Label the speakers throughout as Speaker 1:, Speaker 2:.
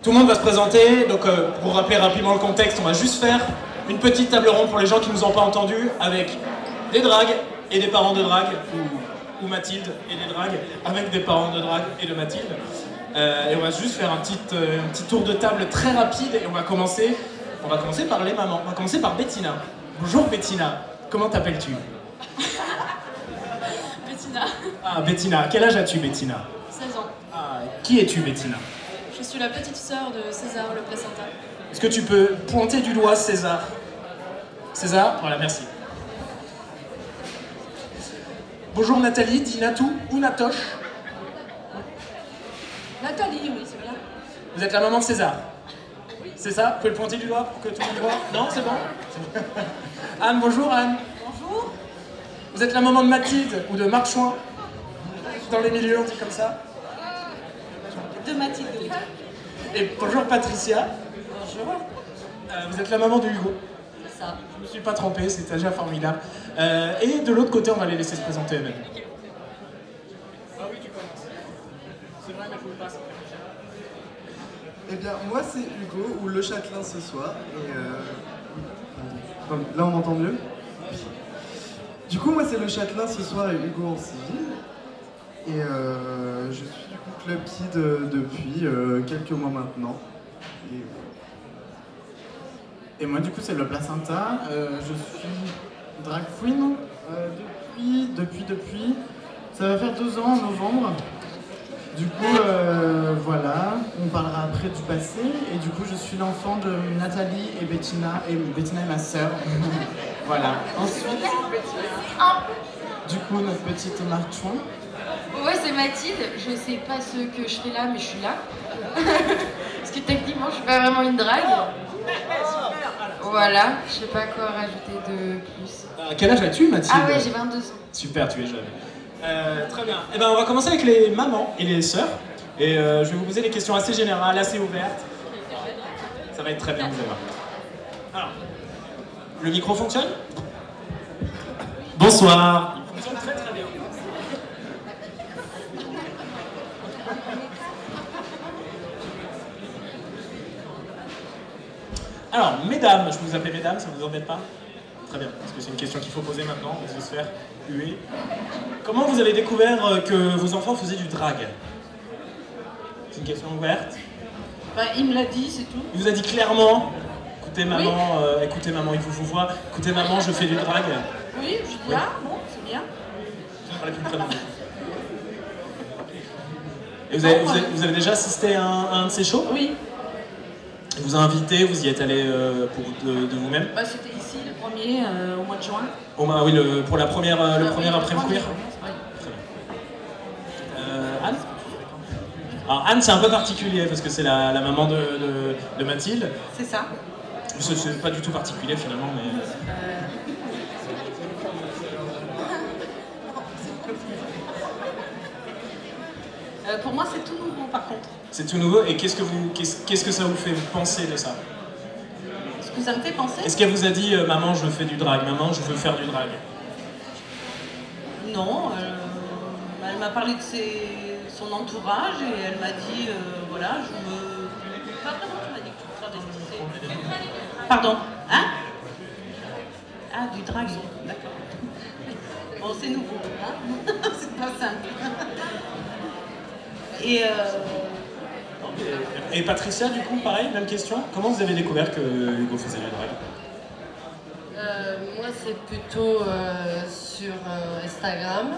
Speaker 1: Tout le monde va se présenter, donc pour rappeler rapidement le contexte, on va juste faire une petite table ronde pour les gens qui ne nous ont pas entendus, avec des dragues et des parents de drague, ou Mathilde et des dragues, avec des parents de drague et de Mathilde. Et on va juste faire un petit tour de table très rapide, et on va commencer par les mamans. On va commencer par Bettina. Bonjour Bettina, comment t'appelles-tu?
Speaker 2: Bettina.
Speaker 1: Ah, Bettina, quel âge as-tu Bettina?
Speaker 2: 16 ans.
Speaker 1: Ah, qui es-tu Bettina?
Speaker 2: Je suis la petite sœur de César le placenta.
Speaker 1: Est-ce que tu peux pointer du doigt César? César, voilà, merci. Bonjour Nathalie, dis Natou ou Natoche?
Speaker 2: Nathalie, oui, c'est bien.
Speaker 1: Vous êtes la maman de César? Oui. C'est ça? Vous pouvez le pointer du doigt pour que tout le monde voit? Non, c'est bon? Anne, bonjour Anne.
Speaker 2: Bonjour.
Speaker 1: Vous êtes la maman de Mathilde ou de Marc Chouin? Dans les milieux, on dit comme ça?
Speaker 2: De Mathilde, oui.
Speaker 1: Et bonjour Patricia.
Speaker 2: Bonjour.
Speaker 1: Vous êtes la maman de Hugo.
Speaker 2: C'est ça.
Speaker 1: Je me suis pas trompé, c'est déjà formidable. Et de l'autre côté, on va les laisser se présenter eux-mêmes. Ah oui, tu commences. C'est vrai, mais je vous le passe.
Speaker 3: Eh bien, moi c'est Hugo, ou Le Châtelain ce soir, et là on m'entend mieux. Du coup, moi c'est Le Châtelain ce soir et Hugo en civil, et je suis du coup Club Kid depuis quelques mois maintenant.
Speaker 4: Et moi du coup c'est le placenta, je suis drag queen depuis, ça va faire 2 ans en novembre. Du coup voilà, on parlera après du passé, et du coup je suis l'enfant de Nathalie et Bettina est ma sœur. Voilà, ensuite, du coup notre petite Marc Chouin.
Speaker 5: Ouais, c'est Mathilde. Je sais pas ce que je fais là, mais je suis là. Parce que techniquement, je suis pas vraiment une drague. Voilà, je sais pas quoi rajouter de plus.
Speaker 1: Quel âge as-tu Mathilde?
Speaker 5: Ah ouais, j'ai 22 ans.
Speaker 1: Super, tu es jeune. Très bien. Eh ben, on va commencer avec les mamans et les sœurs. Et je vais vous poser des questions assez générales, assez ouvertes. Ça va être très bien, vous allez voir. Alors, le micro fonctionne? Bonsoir. Il fonctionne très très bien. Alors, mesdames, je peux vous appeler mesdames, ça ne vous embête pas? Très bien, parce que c'est une question qu'il faut poser maintenant, on va se faire huer. Comment vous avez découvert que vos enfants faisaient du drag? C'est une question ouverte.
Speaker 2: Bah, il me l'a dit, c'est tout.
Speaker 1: Il vous a dit clairement, écoutez maman, écoutez maman, il vous voit, écoutez maman, je fais du drag.
Speaker 2: Oui, je dis ah, bon, c'est bien.
Speaker 1: Voilà, plus près de vous. Et vous avez déjà assisté à un de ces shows?
Speaker 2: Oui.
Speaker 1: Il vous a invité, vous y êtes allé de vous-même?
Speaker 2: Bah, c'était ici, le premier, au mois de juin.
Speaker 1: Oh, bah, oui, pour le premier après-midi queer.
Speaker 2: Oui.
Speaker 1: Anne? Alors Anne, c'est un peu particulier parce que c'est la maman de Mathilde.
Speaker 2: C'est ça.
Speaker 1: C'est pas du tout particulier finalement, mais...
Speaker 2: Pour moi, c'est tout nouveau, par contre.
Speaker 1: C'est tout nouveau, et qu'est-ce que ça vous fait penser de ça?
Speaker 2: Ce que ça me fait penser.
Speaker 1: Est-ce qu'elle vous a dit maman je fais du drag, maman je veux faire du drag?
Speaker 2: Non, elle m'a parlé de son entourage et elle m'a dit, voilà, je me... Pas vraiment, tu m'as dit que tu travestissais. Pardon, hein? Ah, du drag, d'accord. Bon, c'est nouveau, hein? C'est pas simple.
Speaker 1: Et Patricia, du coup, pareil, même question. Comment vous avez découvert que Hugo faisait du drag?
Speaker 6: Moi, c'est plutôt sur Instagram.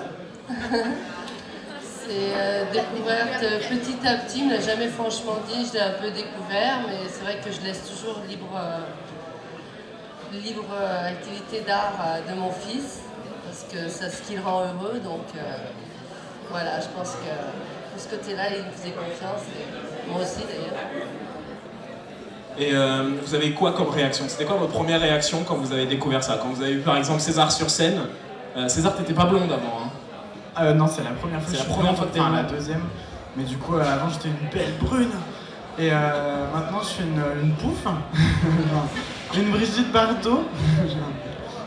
Speaker 6: C'est découverte petit à petit, il ne l'a jamais franchement dit, je l'ai un peu découvert, mais c'est vrai que je laisse toujours libre activité d'art de mon fils, parce que c'est ce qui le rend heureux, donc voilà, je pense que de ce côté-là, il me faisait confiance, et moi aussi d'ailleurs.
Speaker 1: Et vous avez quoi comme réaction? C'était quoi votre première réaction quand vous avez découvert ça? Quand vous avez vu par exemple César sur scène? César, t'étais pas blonde avant, hein?
Speaker 4: Non, c'est la première fois.
Speaker 1: C'est la première fois que t'es
Speaker 4: la
Speaker 1: blonde.
Speaker 4: deuxième. Mais du coup, avant j'étais une belle brune. Et maintenant je suis une pouffe. J'ai une Brigitte Bardot.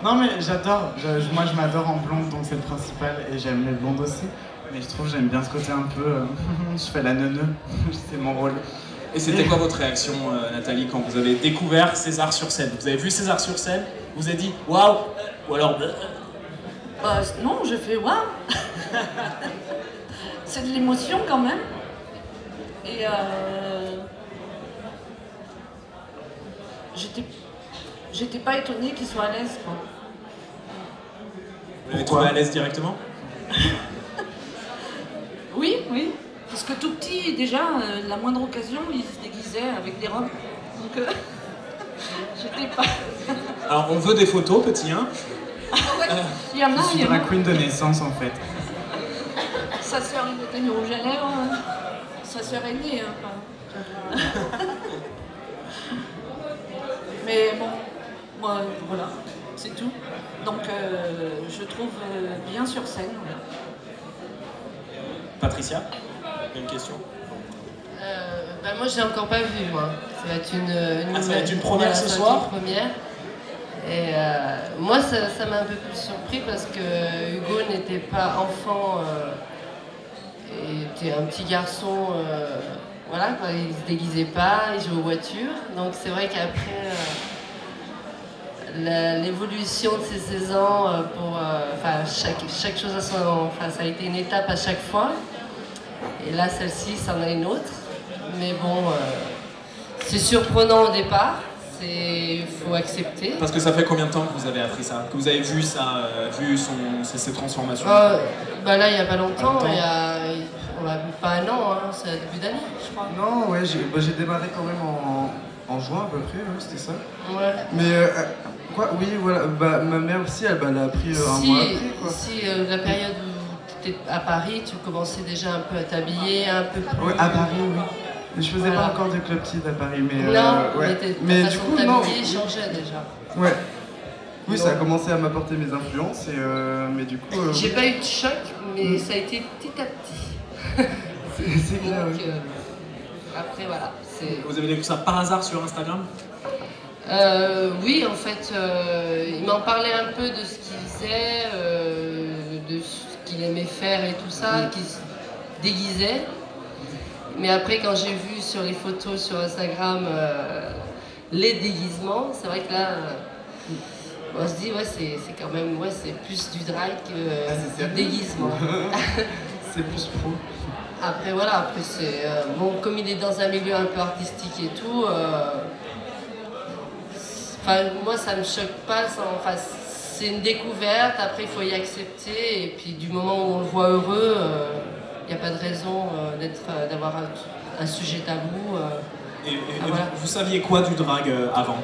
Speaker 4: Non mais j'adore. Moi je m'adore en blonde, donc c'est le principal. Et j'aime les blondes aussi. Mais je trouve que j'aime bien ce côté un peu... je fais la neuneu. C'est mon rôle.
Speaker 1: Et c'était quoi votre réaction, Nathalie, quand vous avez découvert César sur scène? Vous avez vu César sur scène, vous avez dit waouh, ou alors
Speaker 2: Non, j'ai fait waouh. C'est de l'émotion quand même. Et j'étais pas étonnée qu'il soit à l'aise, quoi.
Speaker 1: vous l'avez trouvé à l'aise directement?
Speaker 2: Oui, oui. Parce que tout petit, déjà, la moindre occasion, il se déguisait avec des robes. Donc, j'étais pas...
Speaker 1: Alors, on veut des photos, petit, hein?
Speaker 2: Il y en a,
Speaker 4: Je suis
Speaker 2: il y en a.
Speaker 4: drag queen de naissance en fait.
Speaker 2: Sa sœur, il mettait du rouge à lèvres. Sa sœur aînée, hein. Mais bon, moi, voilà, c'est tout. Donc, je trouve bien sur scène. Voilà.
Speaker 1: Patricia, même question.
Speaker 6: Moi, je l'ai encore pas vu, moi. Ça va être une,
Speaker 1: ça va être une première ce soir?
Speaker 6: Une première. Et moi, ça m'a un peu plus surpris parce que Hugo n'était pas enfant, était un petit garçon, voilà, quoi, il se déguisait pas, il jouait aux voitures. Donc c'est vrai qu'après l'évolution de ses 16 ans, chaque chose a son, enfin, ça a été une étape à chaque fois. Et là, celle-ci, c'en a une autre. Mais bon, c'est surprenant au départ. Il faut accepter.
Speaker 1: Parce que ça fait combien de temps que vous avez appris ça? Que vous avez vu ça, ses transformations?
Speaker 6: Là, il n'y a pas longtemps, pas un an, hein, c'est le début d'année, je crois.
Speaker 3: Non, ouais, j'ai démarré quand même en juin à peu près, ouais, c'était ça.
Speaker 6: Ouais.
Speaker 3: Mais quoi, oui, voilà, ma mère aussi, elle l'a appris un mois après, quoi.
Speaker 6: Si la période où tu étais à Paris, tu commençais déjà un peu à t'habiller, un peu plus...
Speaker 3: Ouais, à Paris, oui. Mais je faisais pas encore de club kid à Paris, mais...
Speaker 6: Non,
Speaker 3: ouais.
Speaker 6: mais
Speaker 3: du
Speaker 6: façon
Speaker 3: coup,
Speaker 6: de
Speaker 3: non.
Speaker 6: t'habiller changeait déjà.
Speaker 3: Ouais. Oui, ça a commencé à m'apporter mes influences, et, mais du coup...
Speaker 6: J'ai pas eu de choc, mais ça a été petit à petit.
Speaker 3: C'est clair,
Speaker 6: Donc,
Speaker 3: oui.
Speaker 6: après, voilà.
Speaker 1: Vous avez découvert ça par hasard sur Instagram?
Speaker 6: Oui, en fait, il m'en parlait un peu de ce qu'il faisait, de ce qu'il aimait faire et tout ça, qu'il se déguisait. Mais après, quand j'ai vu sur les photos sur Instagram les déguisements, c'est vrai que là, on se dit, ouais, c'est quand même, ouais, c'est plus du drag que du déguisement.
Speaker 3: C'est plus pro.
Speaker 6: Après, voilà, après c'est... bon, comme il est dans un milieu un peu artistique et tout, moi, ça me choque pas. C'est une découverte, après, il faut y accepter. Et puis, du moment où on le voit heureux, il n'y a pas de raison d'avoir un sujet tabou.
Speaker 1: Et
Speaker 6: voilà.
Speaker 1: vous saviez quoi du drag avant?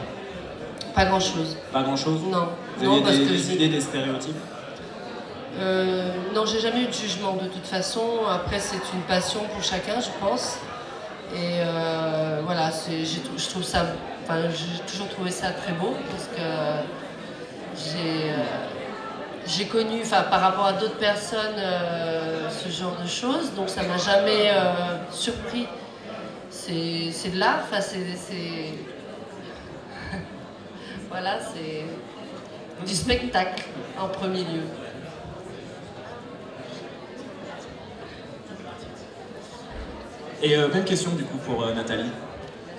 Speaker 6: Pas grand-chose.
Speaker 1: Pas grand-chose?
Speaker 6: Non.
Speaker 1: Vous aviez des idées, des stéréotypes?
Speaker 6: Non, j'ai jamais eu de jugement de toute façon. Après, c'est une passion pour chacun, je pense. Et voilà, je trouve ça... j'ai toujours trouvé ça très beau parce que j'ai connu, par rapport à d'autres personnes, ce genre de choses. Donc ça m'a jamais surpris. C'est de l'art, voilà, c'est du spectacle en premier lieu.
Speaker 1: Et même question du coup pour Nathalie.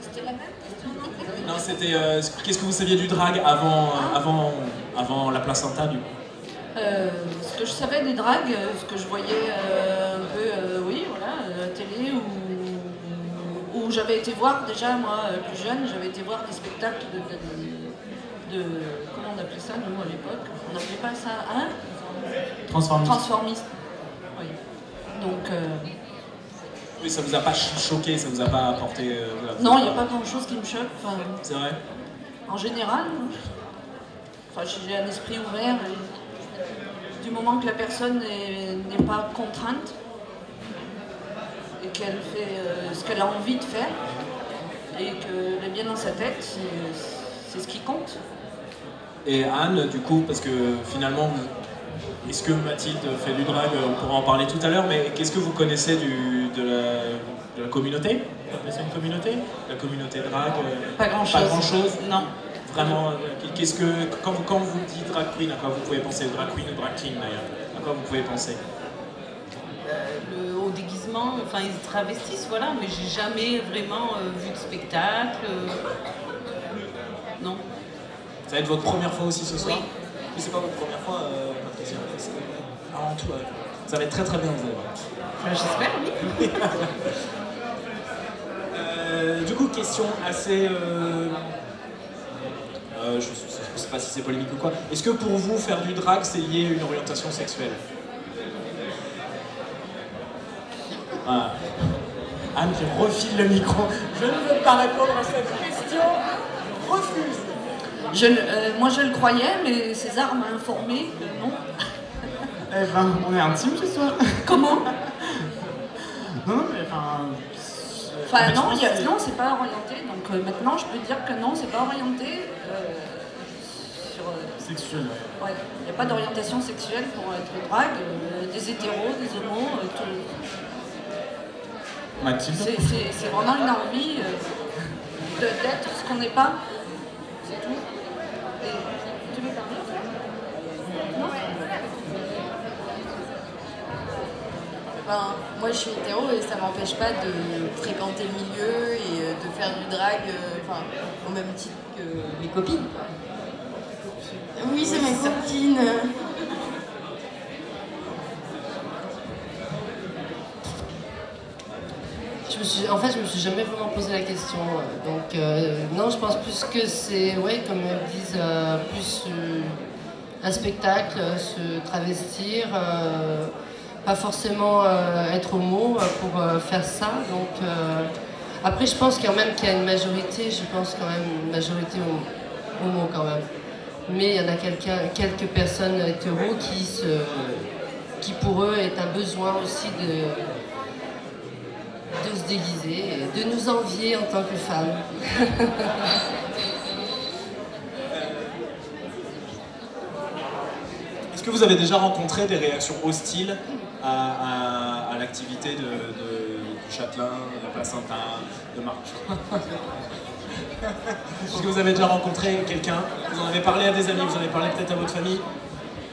Speaker 2: C'était la même question?
Speaker 1: Non, c'était qu'est-ce que vous saviez du drag avant la placenta du coup?
Speaker 2: Ce que je savais des dragues, ce que je voyais un peu, oui, voilà, à la télé, où j'avais été voir déjà, moi, plus jeune, j'avais été voir des spectacles de comment on appelait ça, nous, à l'époque? On n'appelait pas ça, hein? Transformiste. Oui. Donc...
Speaker 1: Oui, ça vous a pas choqué, ça vous a pas apporté...
Speaker 2: non, il n'y a pas grand-chose qui me choque.
Speaker 1: C'est vrai?
Speaker 2: En général, j'ai un esprit ouvert. Et du moment que la personne n'est pas contrainte et qu'elle fait ce qu'elle a envie de faire et qu'elle est bien dans sa tête, c'est ce qui compte.
Speaker 1: Et Anne, du coup, parce que finalement, est-ce que Mathilde fait du drag? On pourra en parler tout à l'heure, mais qu'est-ce que vous connaissez de la communauté? On appelle ça une communauté? La communauté drag?
Speaker 2: Pas grand-chose.
Speaker 1: Pas grand-chose?
Speaker 2: Non.
Speaker 1: Vraiment, qu'est-ce que... Quand vous dites drag queen, à quoi vous pouvez penser? Drag queen ou drag king d'ailleurs? À quoi vous pouvez penser?
Speaker 2: Au déguisement. déguisement, enfin ils se travestissent, voilà, mais j'ai jamais vraiment vu de spectacle. Non.
Speaker 1: Ça va être votre première fois aussi ce soir?
Speaker 2: Oui.
Speaker 1: Mais c'est pas votre première fois, Patricia. En tout, ça va être très très bien, vous allez voir.
Speaker 2: J'espère, oui.
Speaker 1: Du coup, question assez... je ne sais pas si c'est polémique ou quoi. Est-ce que pour vous, faire du drag, c'est lié à une orientation sexuelle? Voilà. Anne qui refile le micro. Je ne veux pas répondre à cette question. Je refuse.
Speaker 7: Moi je le croyais, mais César m'a informé que non.
Speaker 4: Eh ben, on est intime ce soir.
Speaker 7: Comment?
Speaker 4: Non, mais enfin...
Speaker 7: Enfin non, non, c'est pas orienté, donc maintenant je peux dire que non, c'est pas orienté sur...
Speaker 4: Sexuel.
Speaker 7: Ouais, il n'y a pas d'orientation sexuelle pour être drag, des hétéros, des homos, tout.
Speaker 4: Mathilde.
Speaker 7: C'est vraiment une envie d'être ce qu'on n'est pas, c'est tout. Et, tu veux parler en fait? Non?
Speaker 8: Ben, moi je suis hétéro et ça m'empêche pas de fréquenter le milieu et de faire du drag au même titre que mes copines. Oui, c'est mes copines. En fait, je me suis jamais vraiment posé la question. Donc, non, je pense plus que c'est, ouais, comme elles disent, plus un spectacle, se travestir. Pas forcément être homo pour faire ça. Donc, après, je pense quand même qu'il y a une majorité, une majorité homo quand même. Mais il y en a quelques personnes hétéros qui pour eux est un besoin aussi de se déguiser et de nous envier en tant que femmes.
Speaker 1: Est-ce que vous avez déjà rencontré des réactions hostiles à l'activité du Châtelain, de la Placenta, de Marche? Est-ce que vous avez déjà rencontré quelqu'un? Vous en avez parlé à des amis, vous en avez parlé peut-être à votre famille?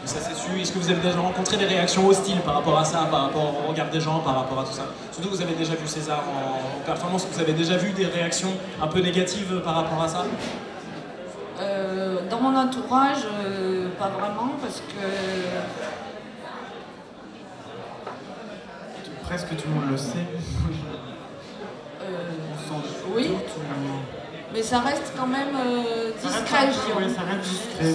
Speaker 1: Ça s'est su. Est-ce que vous avez déjà rencontré des réactions hostiles par rapport à ça, par rapport au regard des gens, par rapport à tout ça? Surtout, vous avez déjà vu César en performance, vous avez déjà vu des réactions un peu négatives par rapport à ça?
Speaker 7: Dans mon entourage, pas vraiment, parce que...
Speaker 4: Presque tout le monde le sait.
Speaker 7: Oui, mais ça reste quand même discret, je dirais.
Speaker 4: Oui, ça reste discret.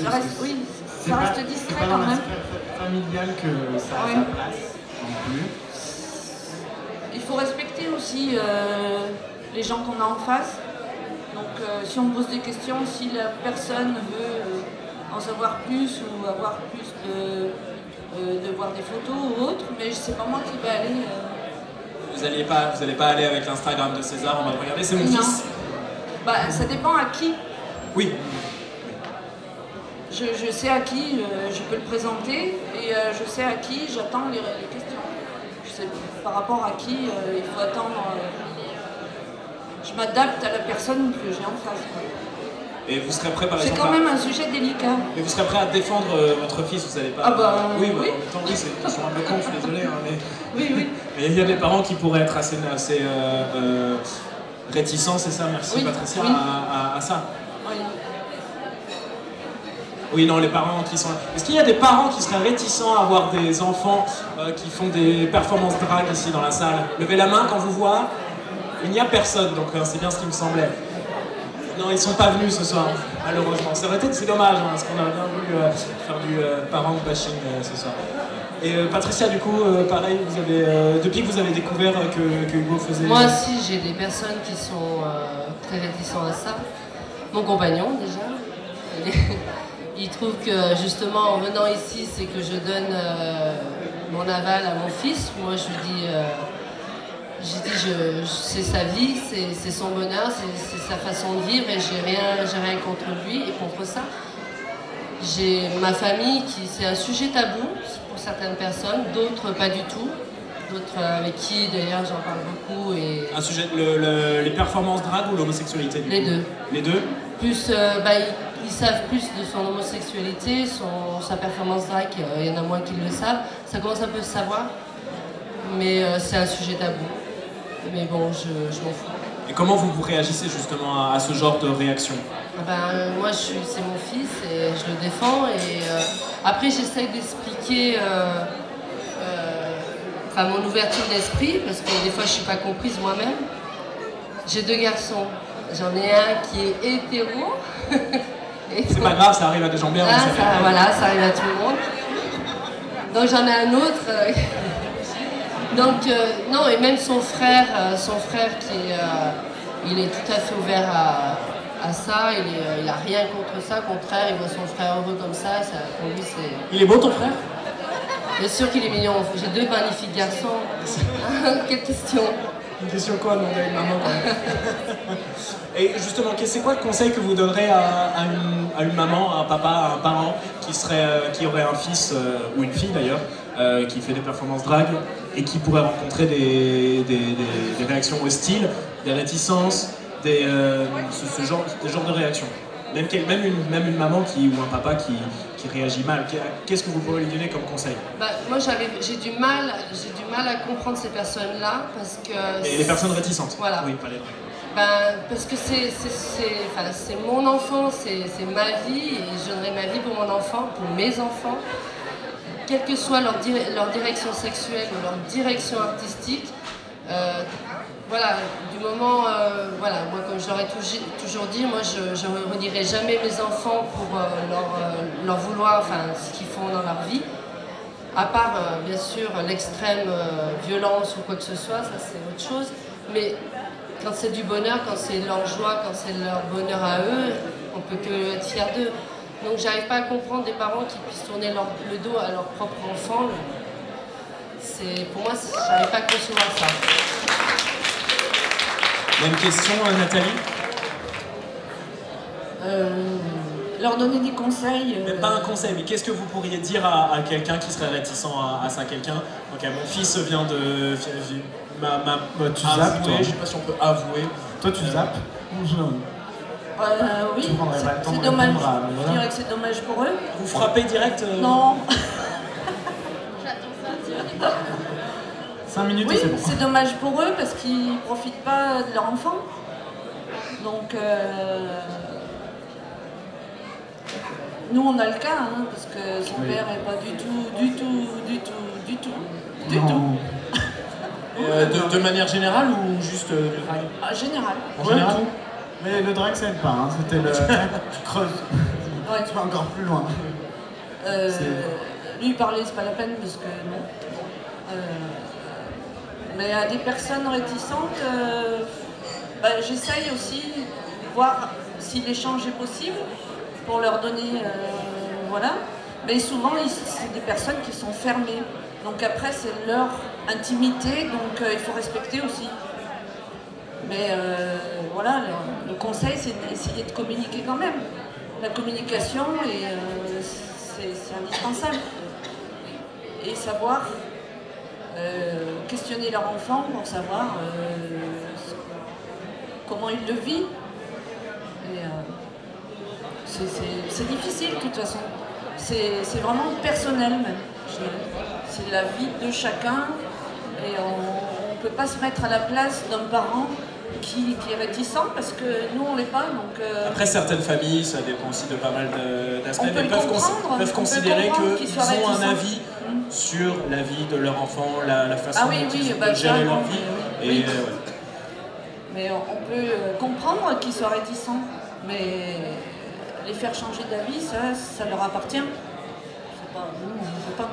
Speaker 7: Oui, ça reste discret quand même.
Speaker 4: C'est pas familial que ça a sa place non plus.
Speaker 7: Il faut respecter aussi les gens qu'on a en face. Donc si on pose des questions, si la personne veut en savoir plus ou avoir plus de voir des photos ou autre, mais c'est pas moi qui vais aller...
Speaker 1: Vous allez pas aller avec l'Instagram de César en mode regardez, c'est mon fils?
Speaker 7: Bah, ça dépend à qui.
Speaker 1: Oui.
Speaker 7: Je sais à qui je peux le présenter et je sais à qui j'attends les questions. Je sais par rapport à qui il faut attendre. Je m'adapte à la personne que j'ai en face.
Speaker 1: Et vous serez prêt par exemple...
Speaker 7: C'est quand même un sujet délicat.
Speaker 1: Mais vous serez prêt à défendre votre fils, vous savez pas...
Speaker 7: Ah bah
Speaker 1: oui.
Speaker 7: Oui.
Speaker 1: En même temps, oui, ils sont un peu cons, je suis désolé. Hein, mais...
Speaker 7: Oui.
Speaker 1: Mais il y a des parents qui pourraient être assez réticents, c'est ça, merci
Speaker 7: Oui.
Speaker 1: Patricia,
Speaker 7: Oui.
Speaker 1: à ça.
Speaker 7: Oui.
Speaker 1: Oui, non, les parents qui sont... Est-ce qu'il y a des parents qui seraient réticents à avoir des enfants qui font des performances drag ici dans la salle? Levez la main quand vous voyez. Il n'y a personne, donc c'est bien ce qui me semblait. Non, ils sont pas venus ce soir, malheureusement. C'est vrai, c'est dommage, hein, parce qu'on aurait bien voulu faire du parent bashing ce soir. Et Patricia, du coup, pareil, vous avez, depuis que vous avez découvert que Hugo faisait...
Speaker 6: Moi aussi, j'ai des personnes qui sont très réticents à ça. Mon compagnon, déjà. Il trouve que, justement, en venant ici, c'est que je donne mon aval à mon fils. Moi, je lui dis... c'est sa vie, c'est son bonheur, c'est sa façon de vivre et j'ai rien contre lui et contre ça. J'ai ma famille qui, c'est un sujet tabou pour certaines personnes, d'autres pas du tout. D'autres avec qui d'ailleurs j'en parle beaucoup. Et...
Speaker 1: Un sujet, les performances drag ou l'homosexualité?
Speaker 6: Les deux.
Speaker 1: Les deux?
Speaker 6: Plus, ils savent plus de son homosexualité, sa performance drag, il y en a moins qui le savent. Ça commence un peu à se savoir.
Speaker 8: mais c'est un sujet tabou. Mais bon, je m'en fous.
Speaker 1: Et comment vous réagissez justement à ce genre de réaction?
Speaker 8: Moi, c'est mon fils et je le défends. Et après, j'essaye d'expliquer mon ouverture d'esprit, parce que des fois, je ne suis pas comprise moi-même. J'ai 2 garçons. J'en ai un qui est hétéro.
Speaker 1: C'est pas grave, ça arrive à des gens bien.
Speaker 8: Voilà, ça arrive à tout le monde. Donc j'en ai un autre. Non, et même son frère il est tout à fait ouvert à ça. Il a rien contre ça, au contraire, il voit son frère heureux comme ça. Pour lui, c'est...
Speaker 1: Il est beau ton frère?
Speaker 8: Bien sûr qu'il est mignon. J'ai 2 magnifiques garçons. Quelle question?
Speaker 1: Une question quoi, demander à une maman quand même. Et justement, c'est quoi le conseil que vous donnerez à une maman, à un papa, à un parent qui aurait un fils ou une fille d'ailleurs, qui fait des performances drag et qui pourrait rencontrer des réactions hostiles, des réticences, ce genre de réactions? Même une maman ou un papa qui réagit mal, qu'est-ce que vous pourrez lui donner comme conseil?
Speaker 8: Moi j'ai du mal à comprendre ces personnes-là parce que...
Speaker 1: Et les personnes réticentes?
Speaker 8: Voilà.
Speaker 1: Oui, pas les dragues.
Speaker 8: Parce que c'est mon enfant, c'est ma vie et je donnerai ma vie pour mon enfant, pour mes enfants. Quelle que soit leur direction sexuelle ou leur direction artistique, voilà, du moment, moi comme je leur ai toujours dit, moi je ne redirai jamais mes enfants pour leur vouloir, ce qu'ils font dans leur vie, à part bien sûr l'extrême violence ou quoi que ce soit, ça c'est autre chose, mais quand c'est du bonheur, quand c'est leur joie, quand c'est leur bonheur à eux, on peut que être fier d'eux. Donc j'arrive pas à comprendre des parents qui puissent tourner le dos à leur propre enfant. Pour moi, j'arrive pas à concevoir ça.
Speaker 1: Même question, Nathalie?
Speaker 7: Leur donner des conseils.
Speaker 1: Même pas un conseil, mais qu'est-ce que vous pourriez dire à quelqu'un qui serait réticent à ça? Quelqu'un, ok, mon fils vient de...
Speaker 4: tu zappes, toi?
Speaker 1: Je sais pas si on peut avouer.
Speaker 4: Toi, tu zappes?
Speaker 7: Oui, c'est dommage. Je dirais que c'est dommage pour eux.
Speaker 1: Vous frappez direct
Speaker 7: Non.
Speaker 5: J'attends ça.
Speaker 4: 5 minutes
Speaker 7: oui,
Speaker 4: et c'est bon.
Speaker 7: C'est dommage pour eux parce qu'ils ne profitent pas de leur enfant. Donc, nous on a le cas, parce que son père n'est pas du tout.
Speaker 1: De manière générale ou juste le drag?
Speaker 7: Général.
Speaker 1: En général.
Speaker 4: Mais le drag ça aide pas, c'était le... tu creuses.
Speaker 7: Ouais.
Speaker 4: Tu vas encore plus loin.
Speaker 7: Lui parler c'est pas la peine parce que non. Mais à des personnes réticentes, j'essaye aussi de voir si l'échange est possible pour leur donner, voilà. Mais souvent, c'est des personnes qui sont fermées. Donc après, c'est leur intimité, donc il faut respecter aussi. Mais voilà, le conseil, c'est d'essayer de communiquer quand même. La communication, c'est indispensable. Et savoir questionner leur enfant pour savoir comment il le vit. C'est difficile de toute façon. C'est vraiment personnel même. C'est la vie de chacun et on ne peut pas se mettre à la place d'un parent qui est réticent parce que nous on l'est pas. Donc,
Speaker 1: après certaines familles, ça dépend aussi de pas mal d'aspects,
Speaker 7: mais
Speaker 1: peuvent considérer qu'ils ont un avis sur la vie de leur enfant, la façon dont ils peuvent gérer leur vie.
Speaker 7: Oui. Mais on peut comprendre qu'ils soient réticents, mais les faire changer d'avis, ça leur appartient. Nous, on ne peut pas.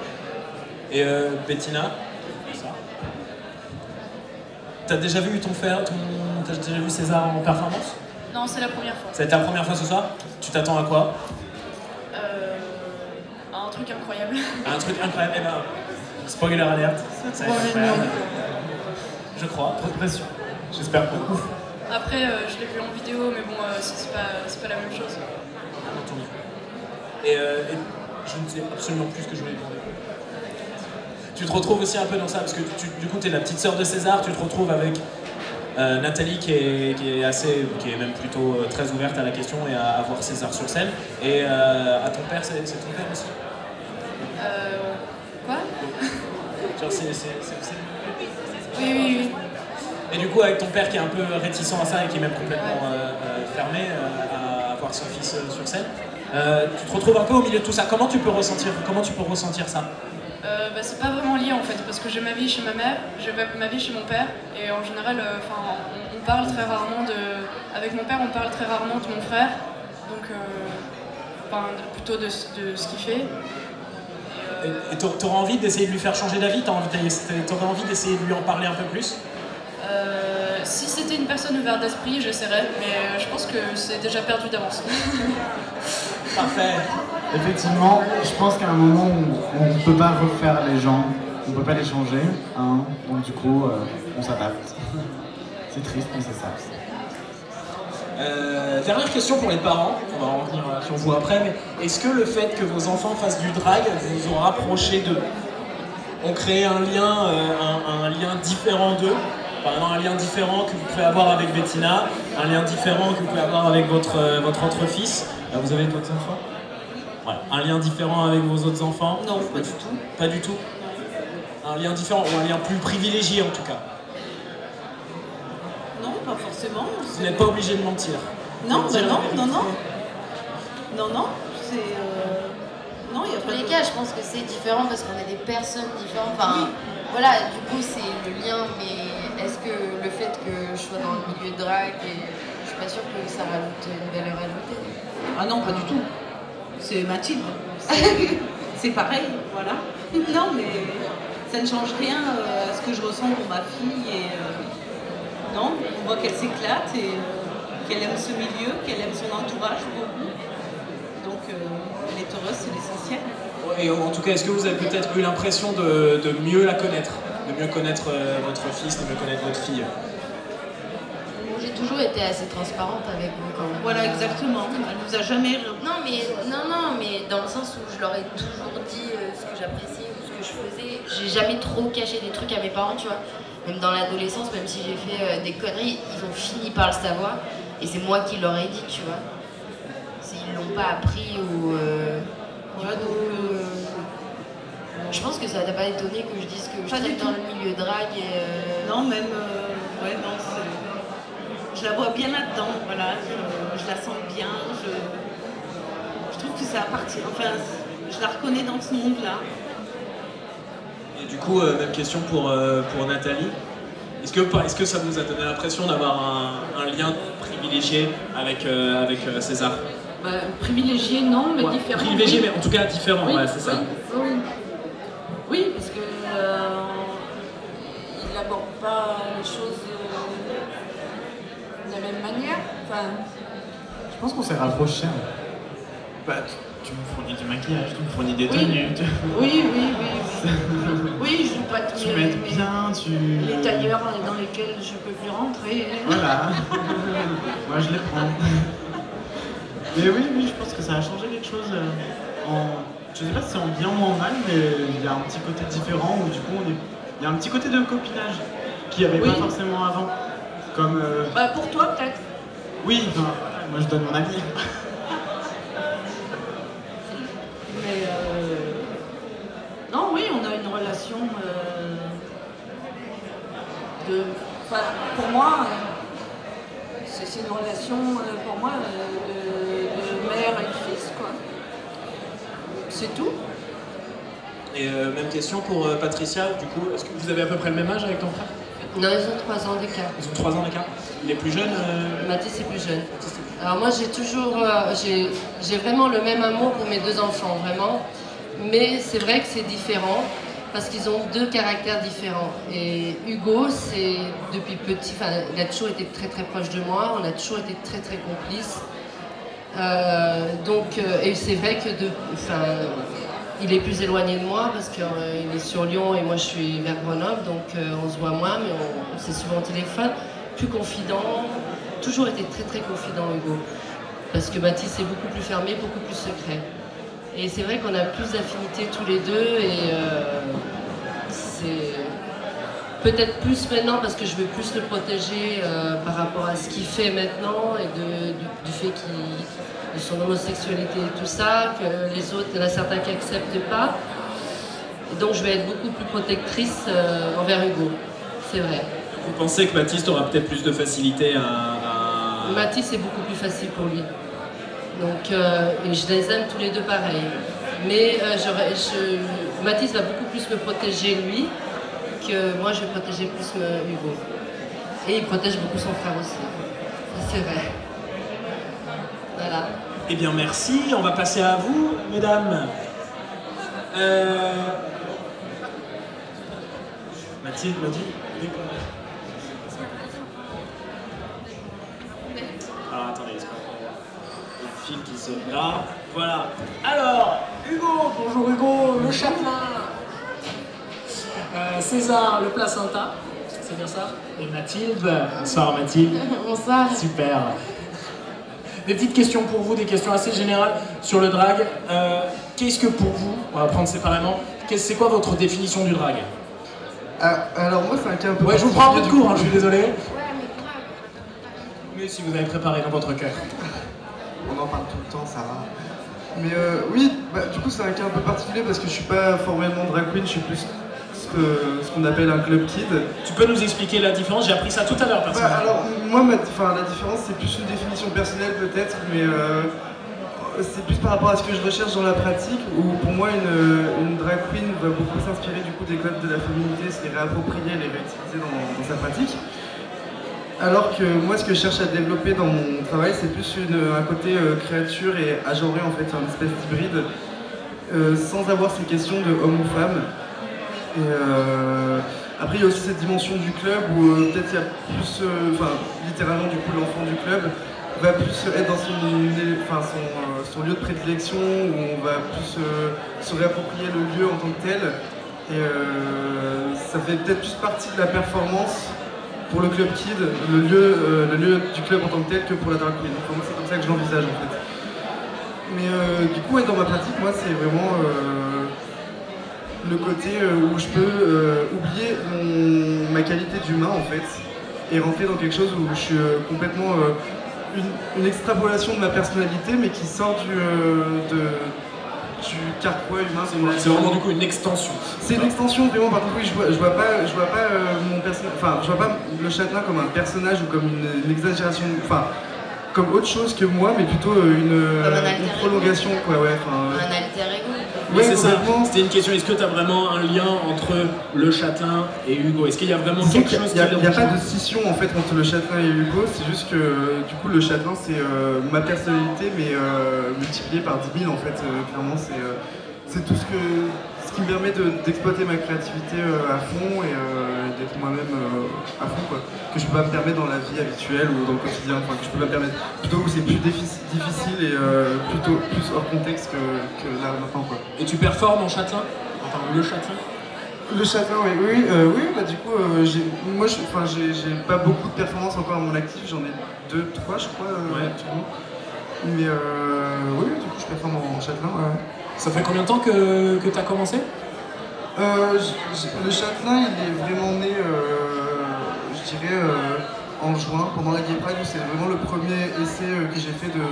Speaker 1: Et Bettina, t'as déjà vu t'as déjà vu César en performance?
Speaker 5: Non, c'est la première fois.
Speaker 1: Ça a été la première fois ce soir? Tu t'attends à quoi?
Speaker 5: Un truc incroyable.
Speaker 1: Un truc incroyable, eh ben, spoiler alert, ça va être incroyable. Je crois, trop de pression. J'espère pas.
Speaker 5: Après, je l'ai vu en vidéo, mais bon, c'est pas la même chose.
Speaker 1: Et je ne sais absolument plus ce que je voulais demander. Tu te retrouves aussi un peu dans ça, parce que du coup, tu es la petite sœur de César, tu te retrouves avec Nathalie qui est même plutôt très ouverte à la question et à voir César sur scène. Et à ton père, c'est ton père aussi?
Speaker 5: Quoi?
Speaker 1: Genre,
Speaker 5: Oui, oui, oui.
Speaker 1: Et du coup, avec ton père qui est un peu réticent à ça et qui est même complètement fermé à voir son fils sur scène, tu te retrouves un peu au milieu de tout ça. Comment tu peux ressentir ça?
Speaker 5: Bah, c'est pas vraiment lié en fait, parce que j'ai ma vie chez ma mère, j'ai ma vie chez mon père, et en général, on parle très rarement avec mon père, on parle très rarement de mon frère, donc plutôt de ce qu'il fait.
Speaker 1: Et t'aurais envie d'essayer de lui faire changer d'avis? T'aurais envie d'essayer de lui en parler un peu plus?
Speaker 5: Si c'était une personne ouverte d'esprit, j'essaierais, mais je pense que c'est déjà perdu d'avance.
Speaker 1: Parfait.
Speaker 4: Effectivement, je pense qu'à un moment, on ne peut pas refaire les gens, on ne peut pas les changer, hein, donc du coup, on s'adapte. C'est triste, mais c'est ça.
Speaker 1: Dernière question pour les parents, on va en revenir sur vous après, mais est-ce que le fait que vos enfants fassent du drag vous ont rapproché d'eux? On crée un lien différent d'eux? Par exemple, un lien différent que vous pouvez avoir avec Bettina, un lien différent que vous pouvez avoir avec votre autre fils. Vous avez d'autres enfants? Voilà. Un lien différent avec vos autres enfants?
Speaker 2: Non, pas du tout.
Speaker 1: Pas du tout? Un lien différent, ou un lien plus privilégié en tout cas?
Speaker 2: Non, pas forcément.
Speaker 1: Vous n'êtes pas obligé de mentir.
Speaker 2: Non, bah non, non, non. Non, non, c'est... Non, il y a
Speaker 5: Dans
Speaker 2: pas
Speaker 5: les
Speaker 2: de...
Speaker 5: cas, je pense que c'est différent parce qu'on est des personnes différentes. Enfin, voilà, du coup, c'est le lien, mais est-ce que le fait que je sois dans le milieu de drague, je suis pas sûre que ça rajoute une valeur ajoutée.
Speaker 2: Ah non, pas du tout. C'est Mathilde. C'est pareil, voilà. Non, mais ça ne change rien à ce que je ressens pour ma fille. Et, non, on voit qu'elle s'éclate et qu'elle aime ce milieu, qu'elle aime son entourage beaucoup. Donc, elle est heureuse, c'est l'essentiel.
Speaker 1: Et en tout cas, est-ce que vous avez peut-être eu l'impression de mieux la connaître? De mieux connaître votre fils, de mieux connaître votre fille?
Speaker 5: J'ai toujours été assez transparente avec vous quand même.
Speaker 2: Voilà, exactement. Elle nous a jamais...
Speaker 5: Non, mais dans le sens où je leur ai toujours dit ce que j'appréciais ou ce que je faisais. J'ai jamais trop caché des trucs à mes parents, tu vois. Même dans l'adolescence, même si j'ai fait des conneries, ils ont fini par le savoir. Et c'est moi qui leur ai dit, tu vois. Ils l'ont pas appris ou... je pense que ça t'a pas étonné que je dise que je traîne dans le milieu drague et...
Speaker 2: Non, même... ouais, non, je la vois bien là-dedans, voilà. Je la sens bien. Je trouve que ça appartient... Enfin, je la reconnais dans ce monde-là.
Speaker 1: Et du coup, même question pour Nathalie. Est-ce que ça vous a donné l'impression d'avoir un lien privilégié avec César?
Speaker 7: Bah, privilégié, non, mais différent.
Speaker 1: Privilégié,
Speaker 7: oui.
Speaker 1: mais en tout cas différent,
Speaker 7: Oui,
Speaker 1: ouais, c'est ça.
Speaker 7: Oui, oui, parce que il n'aborde pas les choses de la même manière. Enfin,
Speaker 4: Je pense qu'on s'est rapprochés. Bah, tu me fournis du maquillage, tu me fournis des tenues.
Speaker 7: oui. Oui, je ne pas
Speaker 4: Tu m'aides bien,
Speaker 7: les tailleurs dans lesquels je peux plus rentrer.
Speaker 4: Voilà. Moi, je les prends. Mais oui, je pense que ça a changé quelque chose. Je sais pas si c'est en bien ou en mal, mais il y a un petit côté différent où du coup, il y a un petit côté de copinage qu'il n'y avait pas forcément avant. Comme...
Speaker 7: Bah, pour toi, peut-être.
Speaker 4: Oui, enfin, moi je donne mon avis.
Speaker 7: Mais non, oui, on a une relation enfin, pour moi, c'est une relation pour moi de mère et fils, quoi. C'est tout.
Speaker 1: Et même question pour Patricia, du coup, est-ce que vous avez à peu près le même âge avec ton frère?
Speaker 8: Non, ils ont 3 ans d'écart.
Speaker 1: Ils ont 3 ans d'écart. Il est plus jeune
Speaker 8: Mathis est plus jeune. Alors moi j'ai toujours, j'ai vraiment le même amour pour mes 2 enfants, vraiment. Mais c'est vrai que c'est différent parce qu'ils ont 2 caractères différents. Et Hugo, c'est depuis petit, il a toujours été très très proche de moi, on a toujours été très très complices. Et c'est vrai que il est plus éloigné de moi parce qu'il est sur Lyon et moi je suis vers Grenoble, donc on se voit moins, mais on s'est souvent au téléphone, plus confident, toujours été très très confident Hugo, parce que Mathis est beaucoup plus fermé, beaucoup plus secret. Et c'est vrai qu'on a plus d'affinité tous les deux et c'est peut-être plus maintenant parce que je veux plus le protéger par rapport à ce qu'il fait maintenant et du fait de son homosexualité et tout ça, que les autres, il y en a certains qui n'acceptent pas. Et donc je vais être beaucoup plus protectrice envers Hugo, c'est vrai.
Speaker 1: Vous pensez que Mathis aura peut-être plus de facilité à...
Speaker 8: Mathis est beaucoup plus facile pour lui. Donc, et je les aime tous les deux pareil. Mais Mathis va beaucoup plus me protéger lui que moi je vais protéger plus Hugo. Et il protège beaucoup son frère aussi. C'est vrai. Voilà.
Speaker 1: Eh bien merci, on va passer à vous, mesdames. Mathilde, alors attendez, c'est pas le fil qui se... Là, voilà. Alors, Hugo, bonjour Hugo, le châtelain. César, le placenta, c'est bien ça. Et Mathilde, bonsoir Mathilde.
Speaker 5: Bonsoir.
Speaker 1: Super. Des petites questions pour vous, des questions assez générales sur le drag. Qu'est-ce que pour vous, on va prendre séparément, c'est quoi votre définition du drag?
Speaker 3: Alors moi c'est un cas un peu...
Speaker 1: Ouais, je vous prends un peu de cours, hein, je suis désolé.
Speaker 5: Ouais, mais grave.
Speaker 1: Mais si vous avez préparé dans votre cœur.
Speaker 3: On en parle tout le temps, ça va. Mais oui, du coup c'est un cas un peu particulier parce que je suis pas formellement drag queen, je suis plus ce qu'on appelle un club kid.
Speaker 1: Tu peux nous expliquer la différence? J'ai appris ça tout à l'heure, personnellement.
Speaker 3: Alors moi, la différence c'est plus une définition personnelle peut-être, mais c'est plus par rapport à ce que je recherche dans la pratique, où pour moi une drag queen va beaucoup s'inspirer du coup des codes de la féminité, se les réapproprier, les réutiliser dans sa pratique. Alors que moi ce que je cherche à développer dans mon travail c'est plus un côté créature et agenré en fait, une espèce d'hybride, sans avoir ces questions de homme ou femme. Et après il y a aussi cette dimension du club où peut-être il y a plus, littéralement du coup l'enfant du club va plus être dans son lieu de prédilection, où on va plus se réapproprier le lieu en tant que tel. Et ça fait peut-être plus partie de la performance pour le club kid, le lieu du club en tant que tel, que pour la drag queen. Enfin, moi c'est comme ça que je l'envisage en fait. Mais du coup dans ma pratique, moi c'est vraiment le côté où je peux oublier ma qualité d'humain en fait, et rentrer dans quelque chose où je suis complètement une extrapolation de ma personnalité, mais qui sort du carquois humain.
Speaker 1: C'est vraiment du coup une extension.
Speaker 3: C'est une extension vraiment. Par contre, oui, je vois pas mon personnage, je vois pas le châtelain comme un personnage ou comme une exagération, comme autre chose que moi, mais plutôt une prolongation, quoi, ouais.
Speaker 5: Un alter ego.
Speaker 1: Oui, c'est ça. C'était une question. Est-ce que tu as vraiment un lien entre le châtelain et Hugo? Est-ce qu'il y a vraiment quelque chose qui...
Speaker 3: Il n'y a pas de scission en fait entre le châtelain et Hugo, c'est juste que du coup le châtelain c'est ma personnalité, mais multiplié par 10 000 en fait. Clairement c'est tout ce qui me permet d'exploiter ma créativité à fond et d'être moi-même à fond, quoi. Que je peux pas me permettre dans la vie habituelle ou dans le quotidien, que je peux pas me permettre. Plutôt où c'est plus difficile et plutôt plus hors contexte que là maintenant, quoi.
Speaker 1: Et tu performes en châtelain? Enfin, le châtelain?
Speaker 3: Le châtelain, oui, du coup, j'ai pas beaucoup de performances encore à mon actif, j'en ai 2, 3 je crois, actuellement. Mais oui, du coup je performe en châtelain, ouais.
Speaker 1: Ça fait combien de temps que tu as commencé?
Speaker 3: Le châtelain, il est vraiment né, je dirais, en juin, pendant la Gay Pride, où c'est vraiment le premier essai que j'ai fait de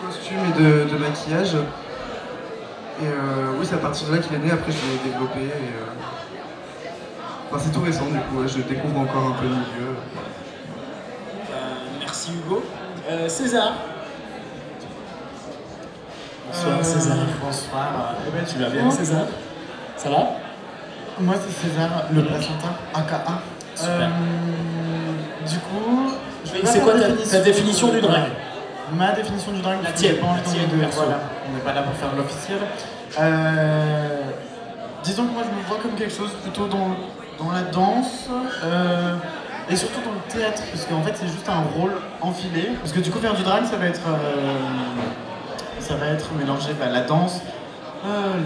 Speaker 3: costume et de maquillage. Et oui, c'est à partir de là qu'il est né, après je l'ai développé. C'est tout récent, du coup, je découvre encore un peu le milieu.
Speaker 1: Merci Hugo. César. Bonsoir César.
Speaker 4: Bonsoir.
Speaker 1: Tu vas bien César? Ça va?
Speaker 4: Moi c'est César, le placenta, aka.
Speaker 1: Super.
Speaker 4: Du coup,
Speaker 1: c'est quoi ta définition du drag?
Speaker 4: Ma définition du drag,
Speaker 1: la tienne.
Speaker 4: Voilà, on n'est pas là pour faire l'officiel. Disons que moi je me vois comme quelque chose plutôt dans la danse et surtout dans le théâtre, parce qu'en fait c'est juste un rôle enfilé. Parce que du coup faire du drag ça va être mélanger la danse,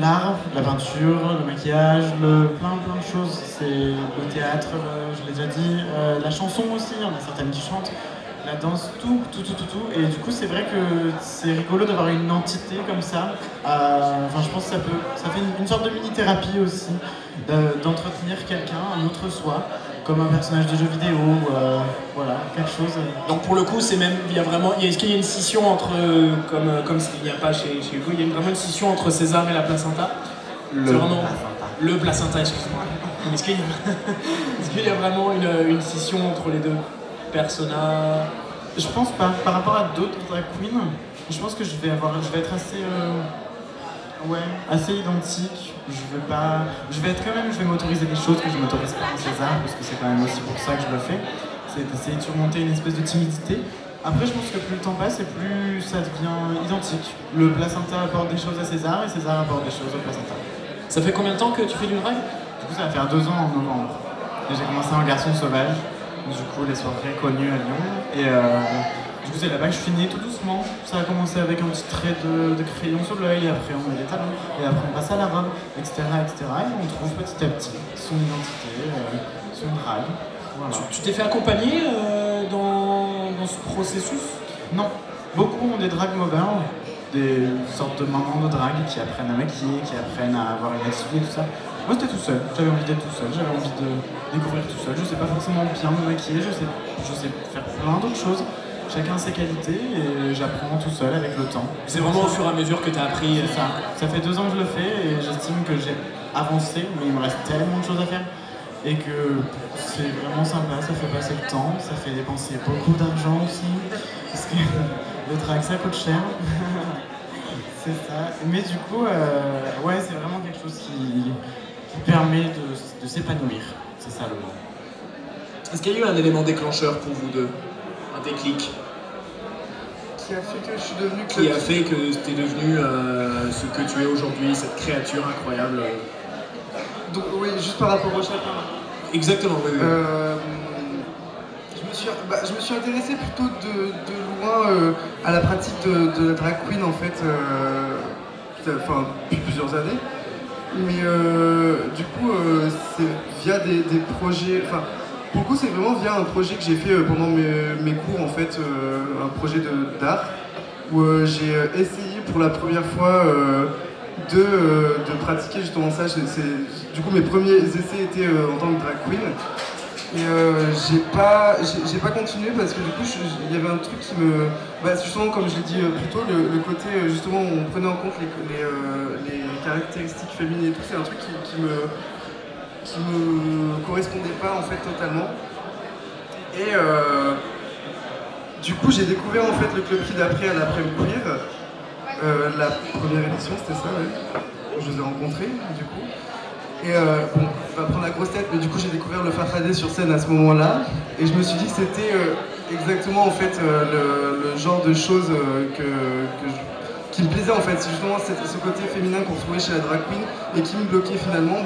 Speaker 4: l'art, la peinture, le maquillage, plein de choses. C'est le théâtre, je l'ai déjà dit, la chanson aussi, il y en a certaines qui chantent, la danse, tout. Et du coup c'est vrai que c'est rigolo d'avoir une entité comme ça. Je pense que ça fait une sorte de mini-thérapie aussi, d'entretenir quelqu'un, un autre soi, comme un personnage de jeu vidéo, voilà, quelque chose.
Speaker 1: Donc pour le coup, c'est même, est-ce qu'il y a une scission entre, comme il n'y a pas chez Hugo, il y a vraiment une scission entre César et la placenta?
Speaker 4: Le
Speaker 1: vraiment...
Speaker 4: placenta.
Speaker 1: Le placenta, excuse-moi. Est-ce qu'il y a vraiment une scission entre les deux personas?
Speaker 4: Je pense pas. Par rapport à d'autres drag queens, je pense que je vais être assez, assez identique. Je vais m'autoriser des choses que je m'autorise pas en César, parce que c'est quand même aussi pour ça que je le fais. C'est d'essayer de surmonter une espèce de timidité. Après, je pense que plus le temps passe et plus ça devient identique. Le placenta apporte des choses à César et César apporte des choses au placenta.
Speaker 1: Ça fait combien de temps que tu fais du drag?
Speaker 4: Du coup, ça va faire 2 ans en novembre. Et j'ai commencé en garçon sauvage. Du coup, les soirées connues à Lyon. Et du coup, c'est là-bas que je finis tout doucement. Ça a commencé avec un petit trait de crayon sur l'œil, et après on met des talons, et après on passe à la robe, etc. Et on trouve petit à petit son identité, son drag. Voilà.
Speaker 1: Tu t'es fait accompagner dans ce processus?
Speaker 4: Non. Beaucoup ont des drag mothers, des sortes de mamans de drag qui apprennent à maquiller, qui apprennent à avoir une attitude et tout ça. Moi j'étais tout seul, j'avais envie d'être tout seul, j'avais envie de découvrir tout seul. Je sais pas forcément bien me maquiller, je sais faire plein d'autres choses. Chacun ses qualités et j'apprends tout seul avec le temps.
Speaker 1: C'est vraiment au fur et à mesure que tu as appris.
Speaker 4: C'est ça. Ça fait 2 ans que je le fais et j'estime que j'ai avancé, mais il me reste tellement de choses à faire. Et que c'est vraiment sympa, ça fait passer le temps, ça fait dépenser beaucoup d'argent aussi. Parce que le drag ça coûte cher. C'est ça. Mais du coup, c'est vraiment quelque chose qui permet de s'épanouir. C'est ça le mot.
Speaker 1: Est-ce qu'il y a eu un élément déclencheur pour vous deux? Un déclic?
Speaker 3: Qui a fait que je suis devenu
Speaker 1: Qui a fait que tu es devenu ce que tu es aujourd'hui, cette créature incroyable?
Speaker 3: Donc oui, juste par rapport au chapin.
Speaker 1: Exactement, oui.
Speaker 3: Je me suis intéressé plutôt de loin à la pratique de la drag queen en fait, depuis plusieurs années. Mais du coup, c'est via des projets. Pour le coup, c'est vraiment via un projet que j'ai fait pendant mes cours en fait, un projet d'art où j'ai essayé pour la première fois de pratiquer justement ça. Du coup, mes premiers essais étaient en tant que drag queen. Et j'ai pas continué parce que du coup il y avait un truc qui me... justement comme je l'ai dit plus tôt, le côté justement où on prenait en compte les caractéristiques féminines et tout, c'est un truc qui me correspondait pas en fait totalement. Et du coup j'ai découvert en fait le Club Kid après à l'après-midi queer. La première édition c'était ça, ouais. Je les ai rencontrés du coup. Et on va prendre la grosse tête, mais du coup j'ai découvert le Farfadé sur scène à ce moment-là. Et je me suis dit que c'était exactement en fait le genre de choses qui me plaisait en fait. C'est justement ce côté féminin qu'on retrouvait chez la drag queen et qui me bloquait finalement.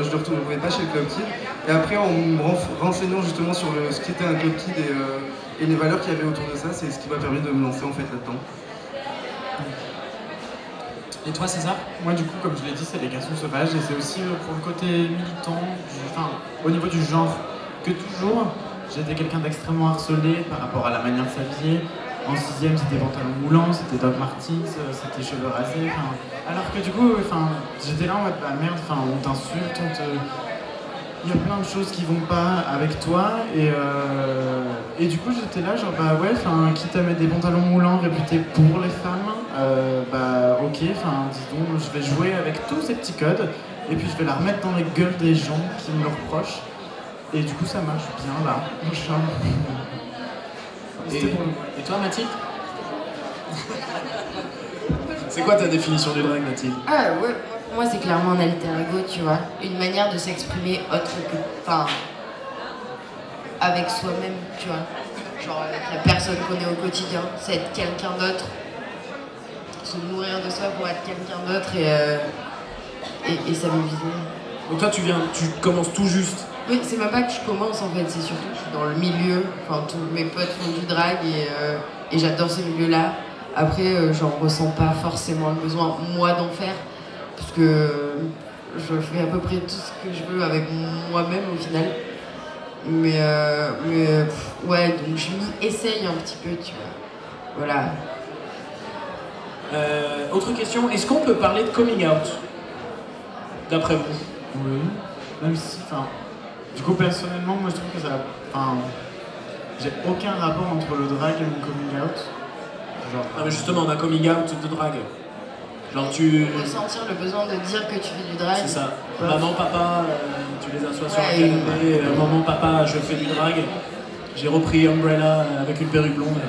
Speaker 3: Je ne le retrouvais pas chez le Club Kid. Et après en me renseignant justement sur ce qu'était un Club Kid et les valeurs qu'il y avait autour de ça, c'est ce qui m'a permis de me lancer en fait là-dedans.
Speaker 1: Et toi, César?
Speaker 4: Moi, du coup, comme je l'ai dit, c'est les garçons sauvages et c'est aussi pour le côté militant, au niveau du genre, que toujours, j'étais quelqu'un d'extrêmement harcelé par rapport à la manière de s'habiller. En 6ème, c'était pantalon moulant, c'était Doc Martens, c'était cheveux rasés. Alors que du coup, j'étais là en mode merde, on t'insulte, il y a plein de choses qui vont pas avec toi et du coup j'étais là genre quitte à mettre des pantalons moulants réputés pour les femmes, ok, disons je vais jouer avec tous ces petits codes et puis je vais la remettre dans les gueules des gens qui me le reprochent et du coup ça marche bien là, mon chat.
Speaker 1: Et toi Mathilde? C'est quoi ta définition du drag, Mathilde?
Speaker 5: Pour moi, c'est clairement un alter ego, tu vois. Une manière de s'exprimer autre que... avec soi-même, tu vois. Genre, avec la personne qu'on est au quotidien. C'est être quelqu'un d'autre. Se nourrir de soi pour être quelqu'un d'autre et s'amuser.
Speaker 1: Donc toi, tu commences tout juste?
Speaker 5: Oui, c'est même pas que je commence, en fait. C'est surtout que je suis dans le milieu. Tous mes potes font du drag et j'adore ce milieu-là. Après, j'en ressens pas forcément le besoin, moi, d'en faire. Parce que je fais à peu près tout ce que je veux avec moi-même au final. Donc je m'y essaye un petit peu, tu vois. Voilà.
Speaker 1: Autre question, est-ce qu'on peut parler de coming out? D'après vous?
Speaker 4: Oui. Même si, du coup personnellement, moi je trouve que ça... j'ai aucun rapport entre le drag et mon coming out.
Speaker 1: Mais justement, on a coming out de drag. Genre tu...
Speaker 5: Ressentir le besoin de dire que tu fais du drag.
Speaker 1: C'est ça. Maman, papa, tu les assois sur un canapé. Maman, papa, je fais du drag. J'ai repris Umbrella avec une perruque blonde.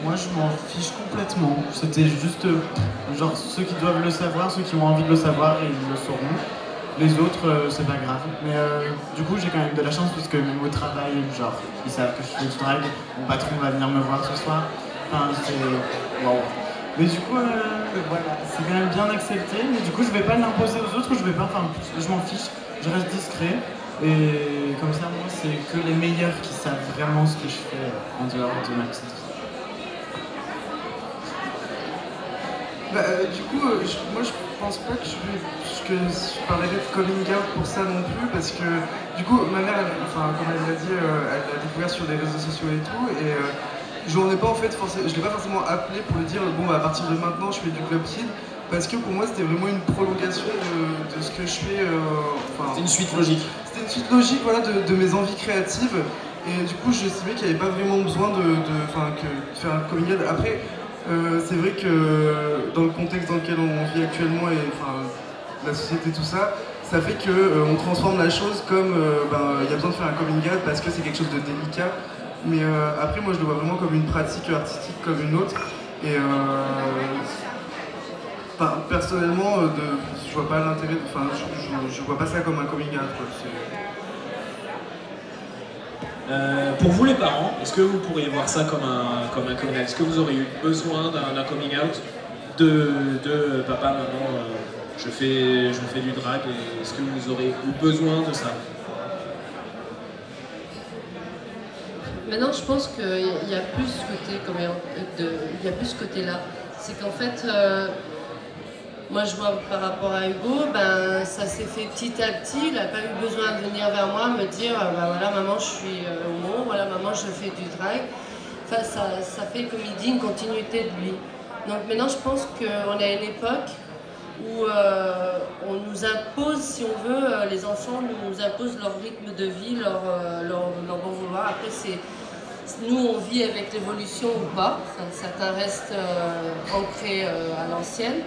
Speaker 4: Moi je m'en fiche complètement. C'était juste genre ceux qui doivent le savoir, ceux qui ont envie de le savoir, ils le sauront. Les autres, c'est pas grave. Mais du coup, j'ai quand même de la chance parce que même au travail, genre, ils savent que je fais du drag. Mon patron va venir me voir ce soir. Enfin, c'est... Wow. Mais du coup, voilà, c'est quand même bien accepté. Mais du coup, je vais pas l'imposer aux autres. Je vais pas... Enfin, je m'en fiche. Je reste discret. Et comme ça, moi, c'est que les meilleurs qui savent vraiment ce que je fais en dehors de ma petite vie.
Speaker 3: Du coup, moi je pense pas que je parlerai de coming out pour ça non plus, parce que du coup, ma mère, comme elle l'a dit, elle l'a découvert sur les réseaux sociaux et tout, et je l'ai pas forcément appelé pour lui dire bon bah à partir de maintenant je fais du club kid, parce que pour moi c'était vraiment une prolongation de ce que je fais.
Speaker 1: C'était une suite logique.
Speaker 3: C'était une suite logique, voilà, de mes envies créatives, et du coup je estimais qu'il n'y avait pas vraiment besoin de faire un coming out. Après, c'est vrai que dans le contexte dans lequel on vit actuellement et la société, tout ça, ça fait qu'on transforme la chose comme il y a besoin de faire un coming out parce que c'est quelque chose de délicat. Mais après, moi je le vois vraiment comme une pratique artistique comme une autre. Et personnellement, je vois pas l'intérêt, je vois pas ça comme un coming out, quoi.
Speaker 1: Pour vous les parents, est-ce que vous pourriez voir ça comme un coming out? Est-ce que vous auriez eu besoin d'un coming out de papa, maman, je fais du drag, et est-ce que vous aurez eu besoin de ça?
Speaker 8: Maintenant, je pense qu'il y a plus ce côté, il y a plus ce côté-là. C'est qu'en fait, moi je vois par rapport à Hugo, ça s'est fait petit à petit. Il n'a pas eu besoin de venir vers moi me dire voilà maman je suis homo, voilà maman je fais du drag. Enfin, ça fait, comme il dit, une continuité de lui. Donc maintenant je pense qu'on est à une époque où on nous impose, si on veut, les enfants nous imposent leur rythme de vie, leur bon vouloir. Après nous on vit avec l'évolution ou pas, certains restent ancrés à l'ancienne.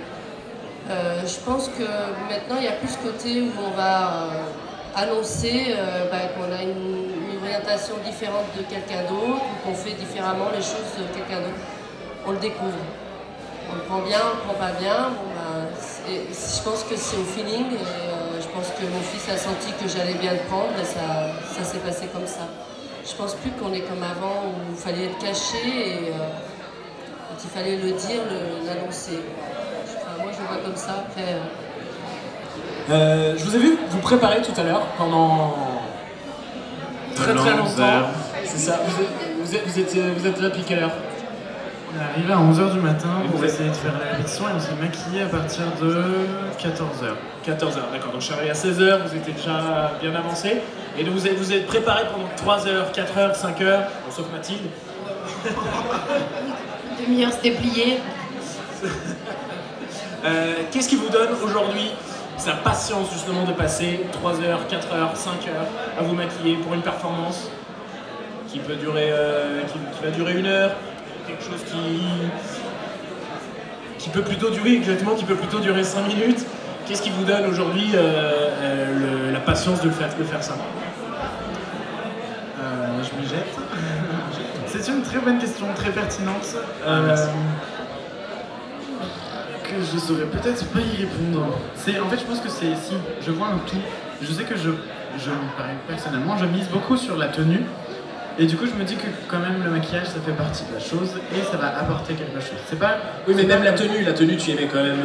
Speaker 8: Je pense que maintenant il y a plus ce côté où on va annoncer qu'on a une orientation différente de quelqu'un d'autre, ou qu'on fait différemment les choses de quelqu'un d'autre. On le découvre. On le prend bien, on le prend pas bien. Je pense que c'est au feeling, et je pense que mon fils a senti que j'allais bien le prendre, et ça s'est passé comme ça. Je pense plus qu'on est comme avant où il fallait le cacher et qu'il fallait le dire, l'annoncer. Moi je le vois comme ça. Après,
Speaker 1: je vous ai vu vous préparer tout à l'heure pendant très longtemps. C'est ça. Vous êtes là depuis quelle heure?
Speaker 4: On est arrivé à 11h du matin pour essayer de faire la répétition, et on s'est maquillé à partir de 14h.
Speaker 1: 14h, d'accord. Donc je suis arrivé à 16h, vous étiez déjà bien avancé. Et donc vous êtes préparé pendant 3h, 4h, 5h, sauf Mathilde.
Speaker 5: Une demi-heure c'était plié.
Speaker 1: Qu'est-ce qui vous donne aujourd'hui la patience justement de passer 3h, 4h, 5h à vous maquiller pour une performance qui peut durer, qui va durer 1 heure, quelque chose qui peut plutôt durer exactement, qui peut plutôt durer 5 minutes. Qu'est-ce qui vous donne aujourd'hui la patience de faire ça?
Speaker 4: Je m'y jette. C'est une très bonne question, très pertinente.
Speaker 1: Merci.
Speaker 4: Que je saurais peut-être pas y répondre. En fait, je pense que si je vois un tout. Je sais que personnellement, je mise beaucoup sur la tenue. Et du coup, je me dis que quand même le maquillage, ça fait partie de la chose et ça va apporter quelque chose. C'est pas.
Speaker 1: Oui, mais même la tenue, tu y mets quand même,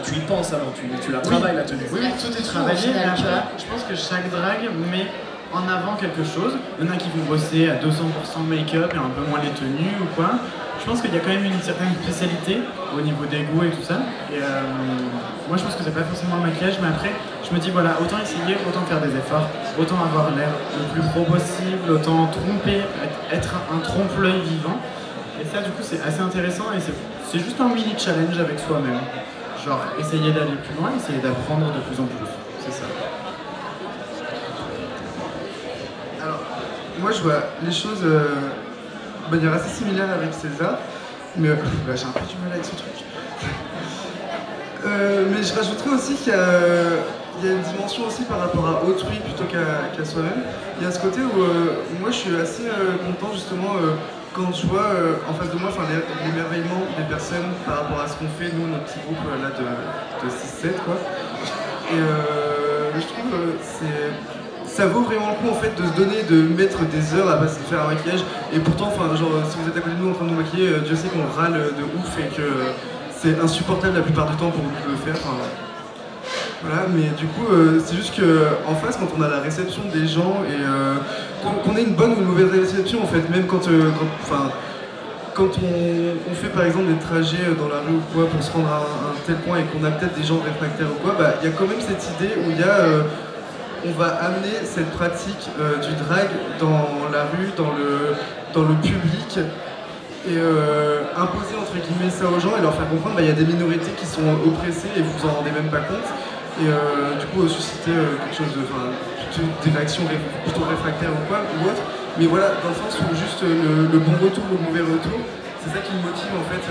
Speaker 1: tu y penses avant, tu la travailles la tenue.
Speaker 4: Oui, tout est travaillé. Mais après, je pense que chaque drag met en avant quelque chose. Il y en a qui vont bosser à 200% make-up et un peu moins les tenues ou quoi. Je pense qu'il y a quand même une certaine spécialité au niveau des goûts et tout ça. Et moi, je pense que c'est pas forcément le maquillage, mais après, je me dis voilà, autant essayer, autant faire des efforts, autant avoir l'air le plus pro possible, autant tromper, être un trompe-l'œil vivant. Et ça, du coup, c'est assez intéressant et c'est juste un mini challenge avec soi-même. Genre, essayer d'aller plus loin, essayer d'apprendre de plus en plus. C'est ça.
Speaker 3: Alors, moi, je vois les choses de manière assez similaire avec César, mais j'ai un peu du mal avec ce truc. Mais je rajouterais aussi qu'il y a une dimension aussi par rapport à autrui plutôt qu'à soi-même. Il y a ce côté où moi je suis assez content justement quand je vois en face de moi l'émerveillement des personnes par rapport à ce qu'on fait, nous, notre petit groupe là de 6-7 quoi. Et je trouve ça vaut vraiment le coup en fait de se donner, de mettre des heures à passer faire un maquillage. Et pourtant, genre, si vous êtes à côté de nous en train de nous maquiller, Dieu sait qu'on râle de ouf et que c'est insupportable la plupart du temps pour nous de le faire. Voilà, mais du coup, c'est juste qu'en face, quand on a la réception des gens et qu'on ait une bonne ou une mauvaise réception, en fait, même quand on fait par exemple des trajets dans la rue ou quoi pour se rendre à un tel point et qu'on a peut-être des gens réfractaires ou quoi, bah il y a quand même cette idée où il y a on va amener cette pratique du drag dans la rue, dans le public et imposer entre guillemets ça aux gens et leur faire comprendre qu'il y a des minorités qui sont oppressées et vous vous en rendez même pas compte et du coup susciter quelque chose des réactions plutôt réfractaires ou quoi ou autre. Mais voilà, dans le sens où juste le bon retour ou le mauvais retour, c'est ça qui me motive en fait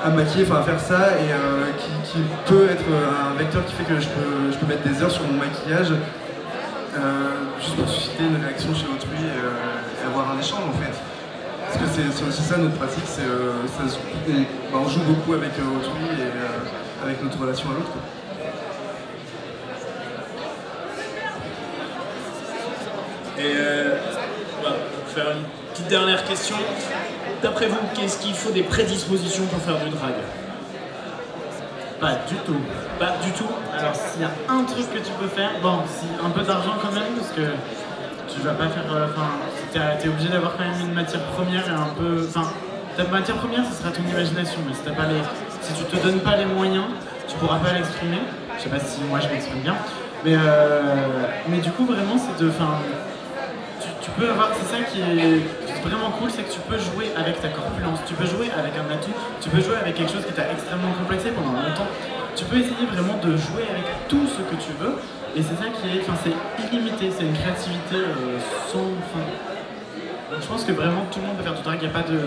Speaker 3: à maquiller, à faire ça et qui peut être un vecteur qui fait que je peux mettre des heures sur mon maquillage juste pour susciter une réaction chez autrui et avoir un échange en fait. Parce que c'est aussi ça notre pratique, on joue beaucoup avec autrui et avec notre relation à l'autre.
Speaker 1: Et on va faire une petite dernière question. D'après vous, qu'est-ce qu'il faut des prédispositions pour faire du drag?
Speaker 4: Pas du tout.
Speaker 1: Pas du tout.
Speaker 4: Alors s'il y a un truc que tu peux faire, bon, si, un peu d'argent quand même, parce que tu vas pas faire... t'es obligé d'avoir quand même une matière première et un peu... ta matière première, ce sera ton imagination, mais si tu te donnes pas les moyens, tu pourras pas l'exprimer. Je sais pas si moi je m'exprime bien, mais du coup vraiment c'est de... Tu peux avoir, c'est ça qui est vraiment cool, c'est que tu peux jouer avec ta corpulence, tu peux jouer avec un atout, tu peux jouer avec quelque chose qui t'a extrêmement complexé pendant longtemps. Tu peux essayer vraiment de jouer avec tout ce que tu veux, et c'est ça qui est, c'est illimité, c'est une créativité sans fin. Donc je pense que vraiment tout le monde peut faire du drag, il n'y a pas de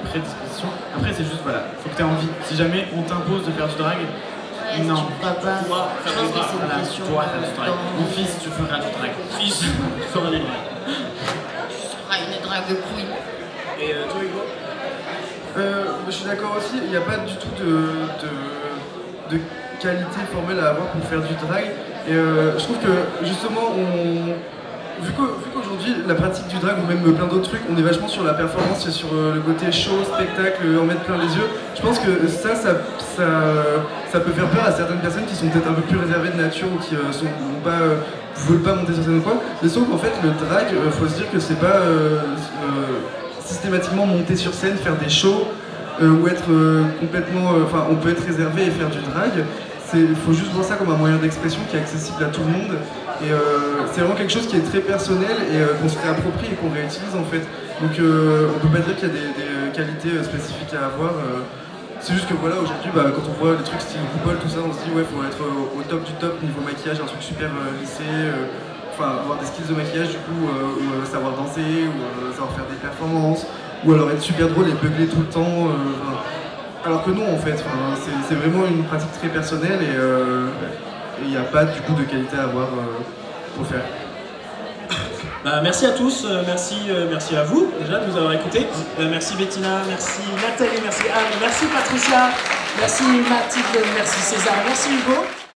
Speaker 4: prédisposition. Après c'est juste, voilà, faut que tu aies envie. Si jamais on t'impose de faire du drag, non,
Speaker 5: papa,
Speaker 1: je pense que c'est une question.
Speaker 4: Mon fils, tu feras du drag.
Speaker 1: Fils, tu feras du drag.
Speaker 5: Une drague queen.
Speaker 1: Et toi Hugo?
Speaker 3: Je suis d'accord aussi, il n'y a pas du tout de qualité formelle à avoir pour faire du drag. Et je trouve que justement, vu qu'aujourd'hui la pratique du drag ou même plein d'autres trucs, on est vachement sur la performance et sur le côté show, spectacle, en mettre plein les yeux. Je pense que ça peut faire peur à certaines personnes qui sont peut-être un peu plus réservées de nature ou qui veulent pas monter sur scène ou quoi. Mais sauf qu'en fait le drag, faut se dire que c'est pas systématiquement monter sur scène, faire des shows ou être complètement... on peut être réservé et faire du drag. Il faut juste voir ça comme un moyen d'expression qui est accessible à tout le monde. Et c'est vraiment quelque chose qui est très personnel et qu'on se réapproprie et qu'on réutilise en fait. Donc on peut pas dire qu'il y a des qualités spécifiques à avoir. C'est juste que voilà, aujourd'hui, quand on voit des trucs style RuPaul, tout ça, on se dit ouais, faut être au top du top niveau maquillage, un truc super lissé, avoir des skills de maquillage du coup, ou savoir danser, ou savoir faire des performances, ou alors être super drôle et beugler tout le temps. Alors que non en fait, c'est vraiment une pratique très personnelle et il n'y a pas du coup de qualité à avoir pour faire.
Speaker 1: Merci à tous, merci à vous déjà de nous avoir écoutés. Merci Bettina, merci Nathalie, merci Anne, merci Patricia, merci Mathilde, merci César, merci Hugo.